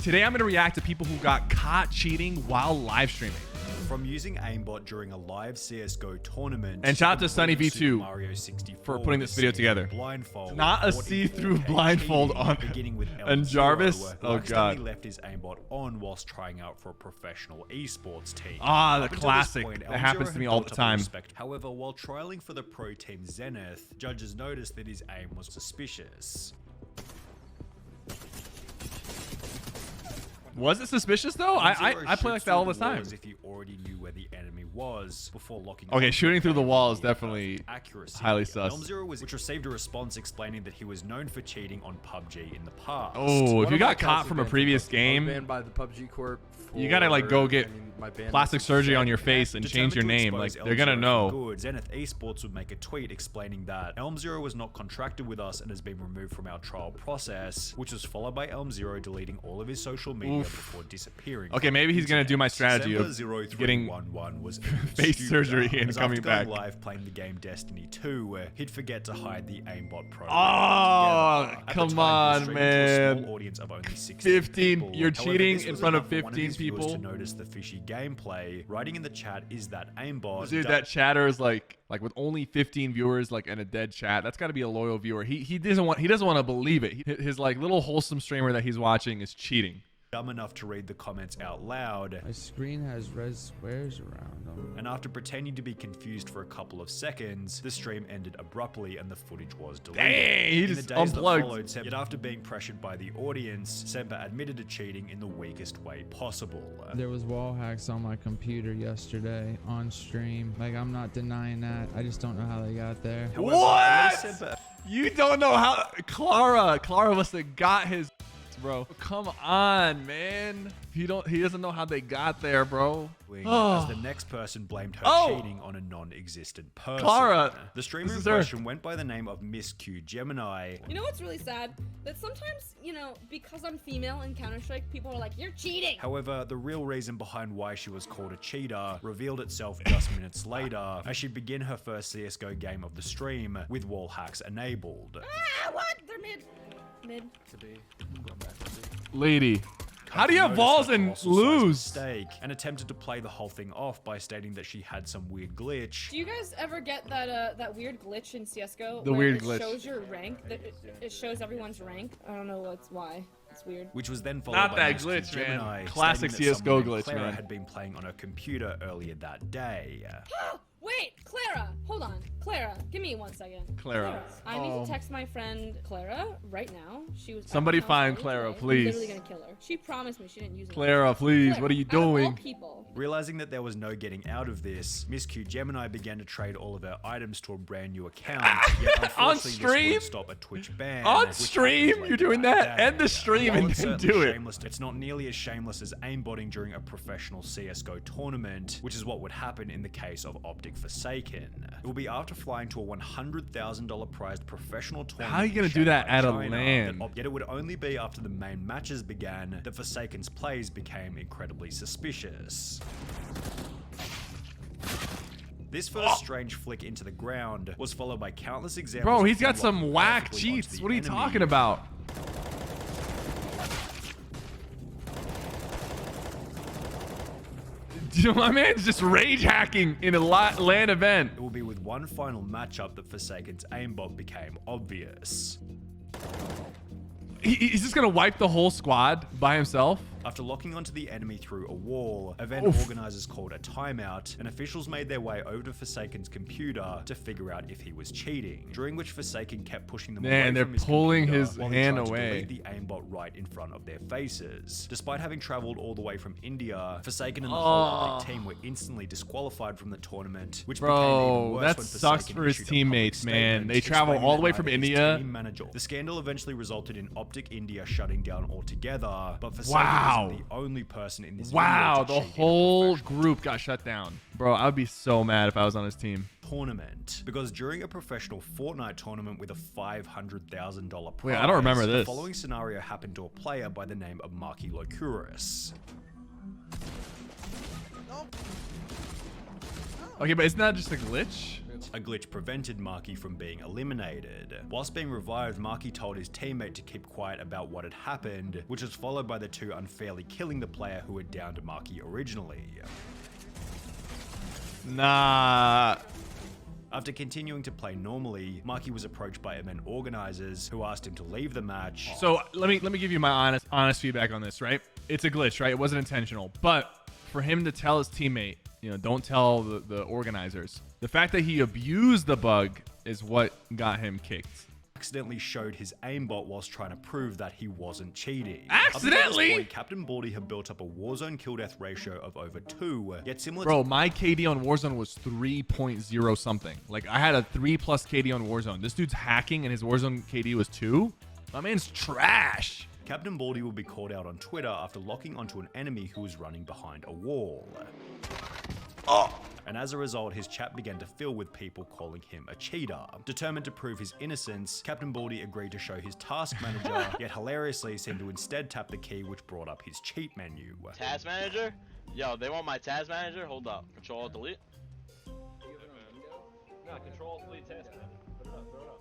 Today I'm going to react to people who got caught cheating while live streaming. From using aimbot during a live CSGO tournament. And shout out to Sunny V2 Mario 64 for putting this video together. Blindfold. Not a see-through blindfold on and Jarvis. Oh god. He left his aimbot on whilst trying out for a professional esports team. Ah, the classic. That happens to me all the time. However, while trialing for the pro team Zenith, judges noticed that his aim was suspicious. Was it suspicious though? I play like that all the time. As if he already knew where the enemy was before locking. Okay, shooting through the wall is definitely accuracy. Highly sus. Which received a response explaining that he was known for cheating on PUBG in the past. Oh, if you got caught from a previous game, banned by the PUBG Corp. You gotta like go get plastic surgery on your face and change your name. Like they're gonna know. Zenith Esports would make a tweet explaining that Elm0 was not contracted with us and has been removed from our trial process, which was followed by Elm0 deleting all of his social media before disappearing. Okay, maybe he's gonna do my strategy of getting was face surgery and coming back. Live playing the game Destiny 2, he'd forget to hide the aimbot program. Oh, come on, man. Audience of only 15. You're cheating in front of 15 people. To notice the fishy gameplay, writing in the chat is that aimbot. Dude, that chatter is like with only 15 viewers, like in a dead chat. That's got to be a loyal viewer. He doesn't want to believe it. His like little wholesome streamer that he's watching is cheating. Dumb enough to read the comments out loud. My screen has red squares around them. And after pretending to be confused for a couple of seconds, the stream ended abruptly and the footage was deleted. Dang, he just unplugged. Yet after being pressured by the audience, Sypher admitted to cheating in the weakest way possible. There was wall hacks on my computer yesterday on stream. Like, I'm not denying that. I just don't know how they got there. However, what? You don't know how Clara must have got his bro. Come on, man. He doesn't know how they got there, bro. As the next person blamed her cheating on a non-existent person. Clara. The streamer in question went by the name of MissQ Gemini. You know what's really sad? That sometimes, you know, because I'm female in Counter-Strike, people are like, you're cheating. However, the real reason behind why she was called a cheater revealed itself just minutes later as she began her first CSGO game of the stream with wall hacks enabled. Ah, what? They're mid. Lady, how do you have balls and lose? And attempted to play the whole thing off by stating that she had some weird glitch. Do you guys ever get that that weird glitch in CS:GO? The weird glitch. It shows your rank. It shows everyone's rank. I don't know why. It's weird. Which was then followed Not by that glitch, Gemini, man. Classic CS:GO glitch, Clara man. had been playing on her computer earlier that day. Wait, Clara, hold on. Clara, give me 1 second. Clara. I need to text my friend Clara right now. She was. Somebody find Clara, please. I'm literally gonna kill her. She promised me she didn't use it. Clara, please. What are you doing? Realizing that there was no getting out of this, MissQ Gemini began to trade all of her items to a brand new account. Yet On this stream? wouldn't stop a Twitch ban. On stream? You're doing that? End the stream and then do it. It's not nearly as shameless as aimbotting during a professional CSGO tournament, which is what would happen in the case of Optic Forsaken. It will be after flying to a $100,000 prized professional tournament. How are you gonna do that at a LAN? Yet it would only be after the main matches began that Forsaken's plays became incredibly suspicious. This first strange flick into the ground was followed by countless examples. Bro, he's got some whack cheats. What are you talking about? Dude, my man's just rage hacking in a LAN event. It will be with one final matchup that Forsaken's aimbot became obvious. He's just gonna wipe the whole squad by himself? After locking onto the enemy through a wall, event organizers called a timeout, and officials made their way over to Forsaken's computer to figure out if he was cheating, during which Forsaken kept pushing them away they're from his pulling computer his while he hand tried to away. delete the aimbot right in front of their faces. Despite having traveled all the way from India, Forsaken and the whole Optic team were instantly disqualified from the tournament, which became even worse that when sucks Forsaken for his issued a teammates, public man. statement They travel explaining all the way that from neither his India. team manager. The scandal eventually resulted in Optic India shutting down altogether, but Forsaken Wow. isn't the only person in this Wow, video the to cheat in a whole professional group got shut down. Bro, I would be so mad if I was on his team. tournament, because during a professional Fortnite tournament with a $500,000 prize, Wait, I don't remember this. The following scenario happened to a player by the name of Marki. Okay, but isn't that just a glitch? but a glitch prevented Marki from being eliminated. Whilst being revived, Marki told his teammate to keep quiet about what had happened, which was followed by the two unfairly killing the player who had downed Marki originally. Nah. After continuing to play normally, Marki was approached by event organizers who asked him to leave the match. So let me give you my honest feedback on this, right? It's a glitch, right? It wasn't intentional, but for him to tell his teammate, don't tell the organizers. The fact that he abused the bug is what got him kicked. Accidentally showed his aimbot whilst trying to prove that he wasn't cheating. Accidentally? Up to this point, CaptainBaldy had built up a Warzone kill death ratio of over 2, yet similar Bro, my KD on Warzone was 3.0 something. Like, I had a 3+ KD on Warzone. This dude's hacking and his Warzone KD was 2? My man's trash. CaptainBaldy will be called out on Twitter after locking onto an enemy who was running behind a wall. And as a result, his chat began to fill with people calling him a cheater. Determined to prove his innocence, CaptainBaldy agreed to show his task manager, yet hilariously seemed to instead tap the key which brought up his cheat menu. Task manager? Yo, they want my task manager? Hold up. Control delete. No, control delete task manager. Put it up, throw it up.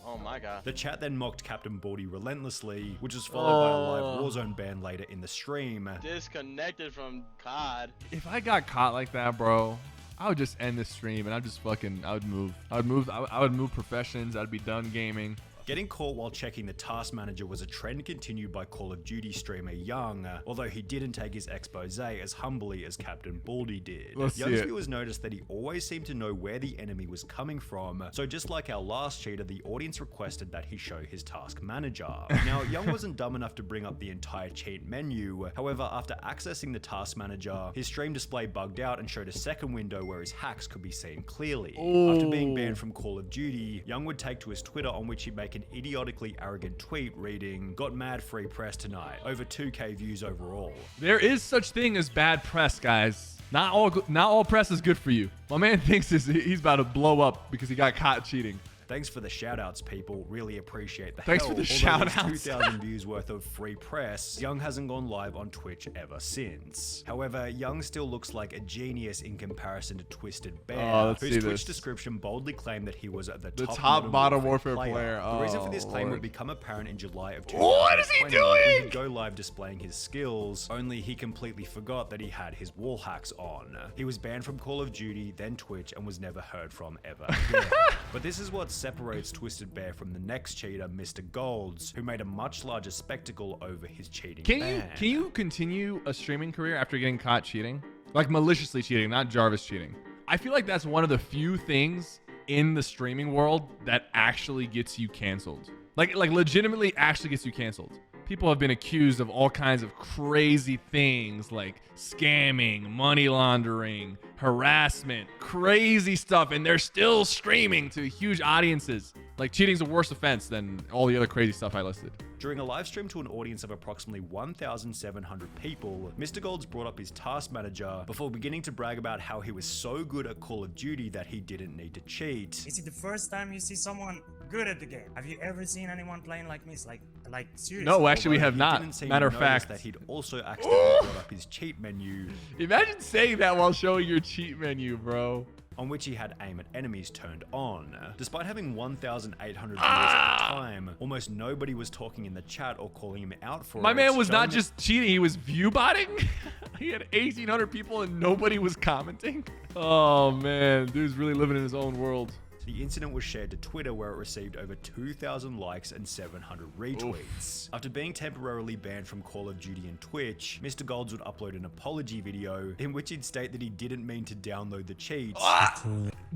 Oh my god. The chat then mocked CaptainBaldy relentlessly, which was followed by a live Warzone ban later in the stream. Disconnected from COD. If I got caught like that, bro, I would just end the stream and I would move. I would move professions. I'd be done gaming. Getting caught while checking the task manager was a trend continued by Call of Duty streamer Young, although he didn't take his expose as humbly as CaptainBaldy did. Young's viewers noticed that he always seemed to know where the enemy was coming from, so just like our last cheater, the audience requested that he show his task manager. Now, Young wasn't dumb enough to bring up the entire cheat menu, however, after accessing the task manager, his stream display bugged out and showed a second window where his hacks could be seen clearly. After being banned from Call of Duty, Young would take to his Twitter on which he'd make an idiotically arrogant tweet reading, "Got mad free press tonight, over 2K views overall." There is such thing as bad press, guys. Not all press is good for you. My man thinks he's about to blow up because he got caught cheating. Thanks for the shout-outs, people. Really appreciate the Thanks help. for the Although there's shout-outs. 2,000 views worth of free press, Young hasn't gone live on Twitch ever since. However, Young still looks like a genius in comparison to Twisted Bear, let's whose see Twitch this. description boldly claimed that he was the top Modern Warfare player. The reason for this claim Lord. would become apparent in July of 2020. What is he when doing? he'd go live displaying his skills, only he completely forgot that he had his wall hacks on. He was banned from Call of Duty, then Twitch, and was never heard from ever again. But this is what separates Twisted Bear from the next cheater, Mr. Golds, who made a much larger spectacle over his cheating ban. Can you continue a streaming career after getting caught cheating? Like maliciously cheating, not Jarvis cheating. I feel like that's one of the few things in the streaming world that actually gets you canceled. Like legitimately actually gets you canceled. People have been accused of all kinds of crazy things like scamming, money laundering, harassment, crazy stuff, and they're still streaming to huge audiences. Like, cheating's a worse offense than all the other crazy stuff I listed. During a live stream to an audience of approximately 1,700 people, Mr. Golds brought up his task manager before beginning to brag about how he was so good at Call of Duty that he didn't need to cheat. Is it the first time you see someone good at the game? Have you ever seen anyone playing like me? Like seriously? No, actually, we have He not. didn't seem Matter to of notice fact, that he'd also accidentally brought up his cheat menu, imagine saying that while showing your cheat menu, bro. on which he had aim at enemies turned on. Despite having 1,800 viewers at the time, almost nobody was talking in the chat or calling him out for it. My man was showing not that- just cheating, he was view botting. He had 1,800 people and nobody was commenting. Oh man, dude's really living in his own world. The incident was shared to Twitter, where it received over 2,000 likes and 700 retweets. After being temporarily banned from Call of Duty and Twitch, Mr. Golds would upload an apology video in which he'd state that he didn't mean to download the cheats.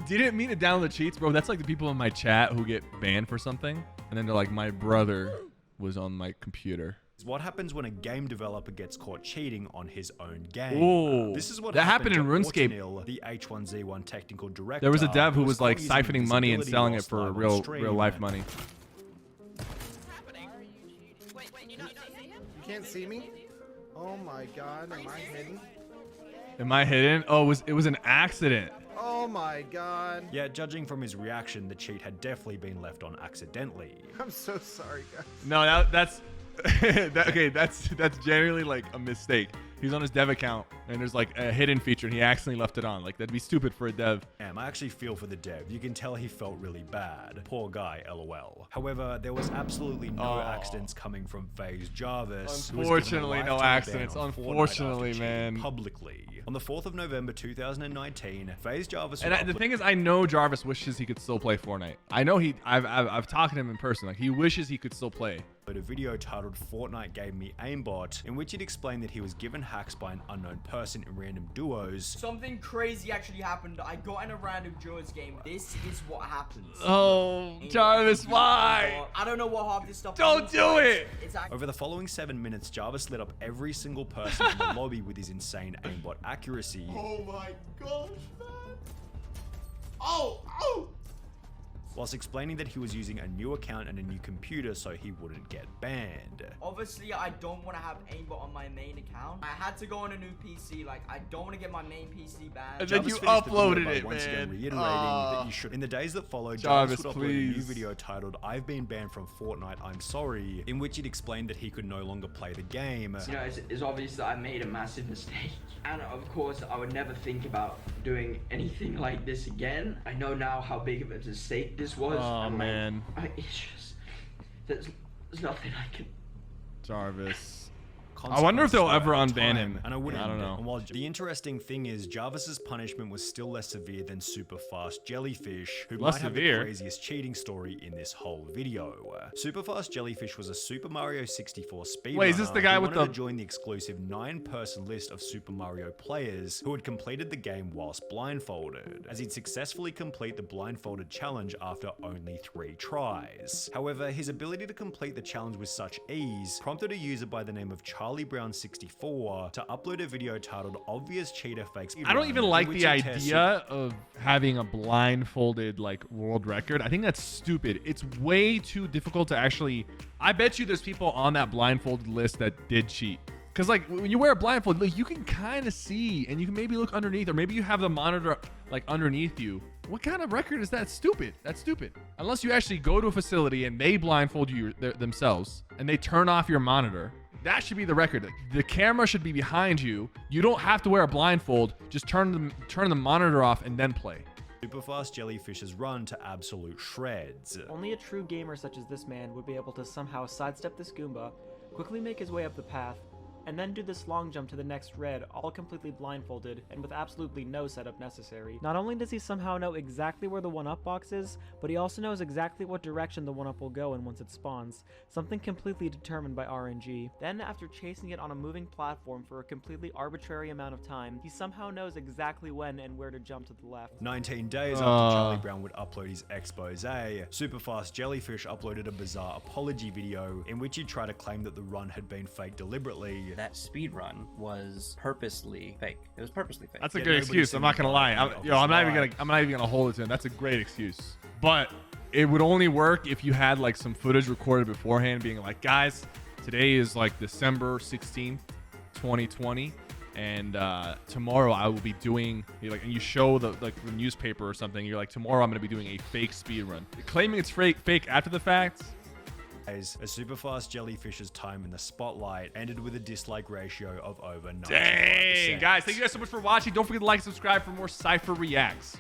Didn't mean to download the cheats, bro. That's like the people in my chat who get banned for something, and then they're like, my brother was on my computer. What happens when a game developer gets caught cheating on his own game? Ooh, This is what that happened in to RuneScape. Autonil, the H1Z1 technical director. There was a dev who who was like caught using siphoning money and visibility selling it whilst for live on real stream. life money. You can't see me? Oh my god, am I hidden? Am I hidden? Oh, it was an accident. Oh my god. Yeah, judging from his reaction, the cheat had definitely been left on accidentally. I'm so sorry, guys. No, Okay, that's generally like a mistake. He's on his dev account and there's like a hidden feature and he accidentally left it on. Like that'd be stupid for a dev. Damn, I actually feel for the dev. You can tell he felt really bad. Poor guy, lol. However, there was absolutely no accidents coming from FaZe Jarvis. Unfortunately, no accidents. Unfortunately, man. Publicly. On the 4th of November 2019, FaZe Jarvis. And the thing is, I know Jarvis wishes he could still play Fortnite. I know I've talked to him in person. Like he wishes he could still play. But a video titled "Fortnite Gave Me Aimbot," in which it explained that he was given hacks by an unknown person in random duos. Something crazy actually happened. I got in a random duos game. This is what happens. Oh, Jarvis, why? I don't know what half this stuff. Don't do it. Over the following 7 minutes, Jarvis lit up every single person in the lobby with his insane aimbot accuracy. Oh my gosh, man. Oh, oh. Whilst explaining that he was using a new account and a new computer so he wouldn't get banned. Obviously, I don't want to have aimbot on my main account. I had to go on a new PC. Like, I don't want to get my main PC banned. And then you uploaded it, once again man. reiterating that you should. In the days that followed, Jarvis, would upload a new video titled "I've been banned from Fortnite, I'm sorry," in which it explained that he could no longer play the game. You know, it's obvious that I made a massive mistake. And of course, I would never think about doing anything like this again. I know now how big of a mistake this was. Oh, man. It's just, there's nothing I can. Jarvis. I wonder if they'll ever unban him. And I don't know. And while the interesting thing is, Jarvis's punishment was still less severe than Superfast Jellyfish, who might have the craziest cheating story in this whole video. Superfast Jellyfish was a Super Mario 64 speedrunner. Wait, is this the guy with the? To join the exclusive 9-person list of Super Mario players who had completed the game whilst blindfolded, as he'd successfully complete the blindfolded challenge after only 3 tries. However, his ability to complete the challenge with such ease prompted a user by the name of Charlie Brown 64 to upload a video titled "Obvious Cheater Fakes." I don't even like the idea of having a blindfolded like world record. I think that's stupid. It's way too difficult to actually. I bet you there's people on that blindfolded list that did cheat. Because like when you wear a blindfold, like, you can kind of see and you can maybe look underneath, or maybe you have the monitor like underneath you. What kind of record is that? Stupid. That's stupid. Unless you actually go to a facility and they blindfold you themselves and they turn off your monitor. That should be the record. The camera should be behind you. You don't have to wear a blindfold. Just turn the monitor off and then play. Superfast Jellyfish's run to absolute shreds. Only a true gamer such as this man would be able to somehow sidestep this Goomba, quickly make his way up the path, and then do this long jump to the next red, all completely blindfolded and with absolutely no setup necessary. Not only does he somehow know exactly where the 1-up box is, but he also knows exactly what direction the 1-up will go in once it spawns, something completely determined by RNG. Then, after chasing it on a moving platform for a completely arbitrary amount of time, he somehow knows exactly when and where to jump to the left. 19 days after Charlie Brown would upload his expose, Superfast Jellyfish uploaded a bizarre apology video in which he tried to claim that the run had been faked deliberately. That speed run was purposely fake. It was purposely fake. That's a good excuse. I'm not gonna lie. I'm not even gonna hold it to him. That's a great excuse. But it would only work if you had like some footage recorded beforehand, being like, guys, today is like December 16th, 2020, and tomorrow I will be doing like, and you show the newspaper or something. You're like, tomorrow I'm gonna be doing a fake speed run. Claiming it's fake after the fact. As Superfast Jellyfish's time in the spotlight ended with a dislike ratio of over 90%. Dang, guys, thank you guys so much for watching. Don't forget to like and subscribe for more Sypher reacts.